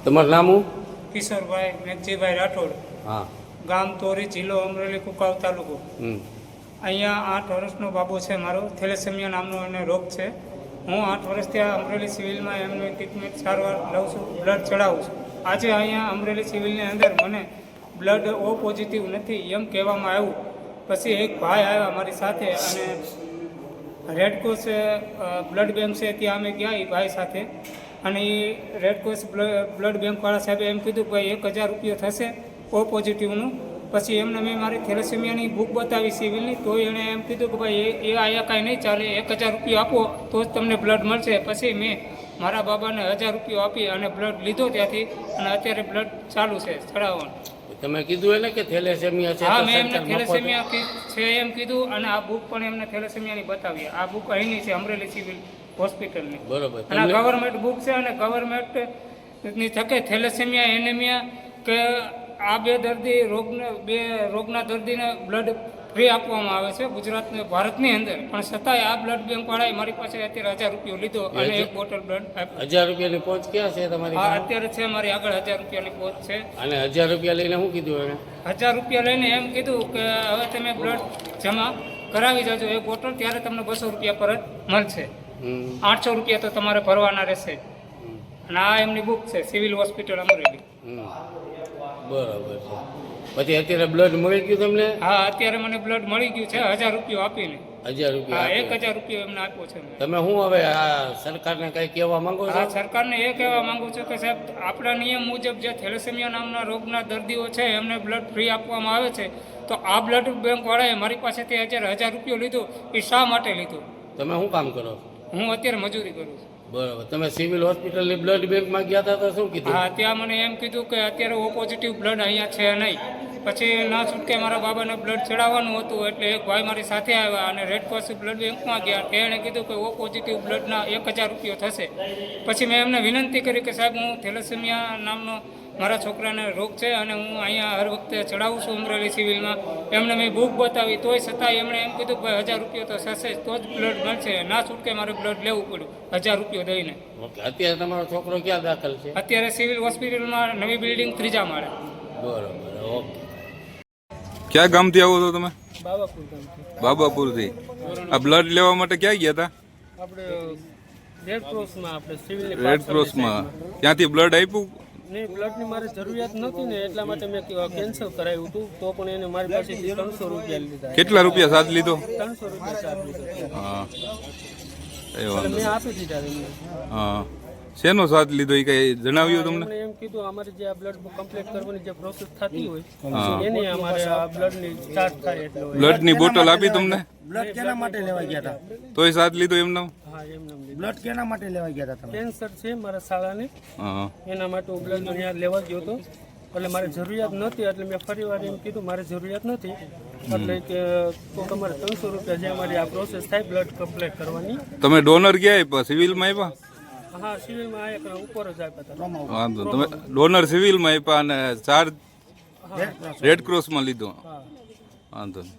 તમારું નામ હું? કિશોરભાઈ મેઘજીભાઈ રાઠોડ, હા. ગામ તોરી, જિલ્લો અમરેલી, કુકાવ તાલુકો. અહીંયા 8 વર્ષનો બાબુ છે મારો. થેલેસેમિયા નામનો એને રોગ છે. હું 8 વર્ષથી આ અમરેલી સિવિલમાં એમની ટ્રીટમેન્ટ સારવાર લઉં છું, બ્લડ ચડાવું છું. આજે અહીંયા અમરેલી સિવિલની અંદર મને બ્લડ ઓ પોઝિટિવ નથી એમ કહેવામાં આવ્યું. પછી એક ભાઈ આવ્યા મારી સાથે અને રેડક્રોસ બ્લડ બેંક છે ત્યાં અમે ગયા એ ભાઈ સાથે. અને એ રેડક્રોસ બ્લડ બેંકવાળા સાહેબે એમ કીધું કે ભાઈ 1000 રૂપિયા થશે ઓ પોઝિટિવનું. પછી એમને મેં મારી થેલેસેમિયાની બુક બતાવી સિવિલની, તો એણે એમ કીધું કે ભાઈ એ અહીંયા કાંઈ નહીં ચાલે, 1000 રૂપિયા આપો તો જ તમને બ્લડ મળશે. પછી મેં મારા બાબાને 1000 રૂપિયા આપી અને બ્લડ લીધો ત્યાંથી, અને અત્યારે બ્લડ ચાલુ છે ચડાવવાનું. તમે કીધું એને કે થેલેસેમિયા છે? હા, મેં એમને થેલેસેમિયા છે એમ કીધું, અને આ બુક પણ એમને થેલેસેમિયાની બતાવી. આ બુક અહીંની છે, અમરેલી સિવિલ હોસ્પિટલની. બરોબર. અને ગવર્મેન્ટ બુક છે, અને ગવર્મેન્ટની થકે થેલેસેમિયા, એનેમિયા કે આ બે રોગના દર્દીને બ્લડ ફ્રી આપવામાં આવે છે ગુજરાતને, ભારતની અંદર. પણ છતાંય આ બ્લડ બેંકવાળાએ મારી પાસે અત્યારે 1000 રૂપિયા લીધો અને એક બોટલ બ્લડ આપ્યું. 1000 રૂપિયાની પહોંચ ક્યાં છે તમારી? હા, અત્યારે છે મારી આગળ 1000 રૂપિયાની પહોંચ છે. અને 1000 રૂપિયા લઈને શું કીધું એને? 1000 રૂપિયા લઈને એમ કીધું કે હવે તમે બ્લડ જમા કરાવી જાજો એક બોટલ, ત્યારે તમને 200 રૂપિયા પરત મળશે. 800 રૂપિયા તો તમારે ભરવાના રહેશે. અને આ એમની બુક છે, સિવિલ હોસ્પિટલ અમરેલી. બરાબર છે. પછી અત્યારે બ્લડ મળી ગયું તમને? હા, અત્યારે મને બ્લડ મળી ગયું છે 1000 રૂપિયા આપીને. 1000 રૂપિયા? હા, 1000 રૂપિયા એમને આપ્યો છે. તમે શું હવે આ સરકારને કઈ કહેવા માંગો છો? હા, સરકારને એ કહેવા માંગુ છું કે સાહેબ, આપણા નિયમ મુજબ જે થેલેસેમિયા નામના રોગના દર્દીઓ છે એમને બ્લડ ફ્રી આપવામાં આવે છે, તો આ બ્લડ બેંકવાળાએ મારી પાસેથી 1000 રૂપિયા લીધો. એ શા માટે લીધો? તમે શું કામ કરો? હું અત્યારે મજૂરી કરું છું. બરાબર. તમે સિવિલ હોસ્પિટલની બ્લડ બેંકમાં ગયા હતા તો શું કીધું? હા, ત્યાં મને એમ કીધું કે અત્યારે ઓ પોઝિટિવ બ્લડ અહીંયા છે નહીં. પછી ના છૂટકે મારા બાબાને બ્લડ ચડાવવાનું હતું, એટલે એક ભાઈ મારી સાથે આવ્યા અને રેડક્રોસ બ્લડ બેંકમાં ગયા. તેણે કીધું કે ઓ પોઝિટિવ બ્લડના 1000 રૂપિયા થશે. પછી મેં એમને વિનંતી કરી કે સાહેબ, હું થેલેસેમિયા નામનો મારા છોકરાને રોગ છે અને હું અહીંયા હર વખતે ચડાવું છું અમરેલી સિવિલમાં. એમને મેં બુક બતાવી, તોય છતાંય એમણે એમ કીધું કે ભાઈ 1000 રૂપિયા તો થશે તો જ બ્લડ મળશે. ના છૂટકે મારે બ્લડ લેવું પડ્યું 1000 રૂપિયા દઈને. ઓકે. અત્યારે તમારો છોકરો ક્યાં દાખલ છે? અત્યારે સિવિલ હોસ્પિટલમાં, નવી બિલ્ડિંગ, 3જા માળે. બરાબર. ઓકે. ક્યાં ગામથી આવો છો તમે? બાબાપુર ગામથી. બાબાપુરથી. આ બ્લડ લેવા માટે ક્યાં ગયા હતા? આપણે રેડક્રોસમાં, આપણે સિવિલ રેડક્રોસમાં. ત્યાંથી બ્લડ આપ્યું? નહીં, બ્લડની મારે જરૂરિયાત નથી ને, એટલા માટે મેં કેન્સલ કરાવ્યું હતું. તો પણ એને મારી પાસેથી 300 રૂપિયા લીધા. કેટલા રૂપિયા સાથ લીધો? 300 રૂપિયા ચાર્જ લીધો. હા, એ મેં વાંધો. આપી દીધા એમને. હા, શેનો સાથ લીધો એ કઈ જણાવ્યું તમને? એમણે એમ કીધું અમારે જે આ બ્લડ કમ્પ્લીટ કરવાની જે પ્રોસેસ થતી હોય એની અમારે આ બ્લડની ચાર્જ થાય એટલે હોય. બ્લડની બોટલ આપી તમને? બ્લડ કેના માટે લેવા ગયા હતા? તોય સાથ લીધો એમનો? હા, એમને બ્લડ કેના માટે લેવા ગયા હતા તમે? કેન્સર છે મારા શાળાને, હા. એના માટે હું બ્લડ અહીંયા લેવા ગયો હતો. એટલે મારે જરૂરિયાત નહોતી, એટલે મેં ફરી વાર એમ કીધું મારે જરૂરિયાત નથી, એટલે કે તો તમારે 300 રૂપિયા જે અમારી આ પ્રોસેસ થાય બ્લડ કમ્પ્લીટ કરવાની. તમે ડોનર ક્યાં આપ્યા? સિવિલમાં આપ્યા? હા, સિવિલમાં આયા ઉપર જ આપ્યા હતા. વાંધો. તમે ડોનર સિવિલમાં આપ્યા અને ચાર્જ રેડક્રોસમાં લીધો? હા. વાંધો નહીં.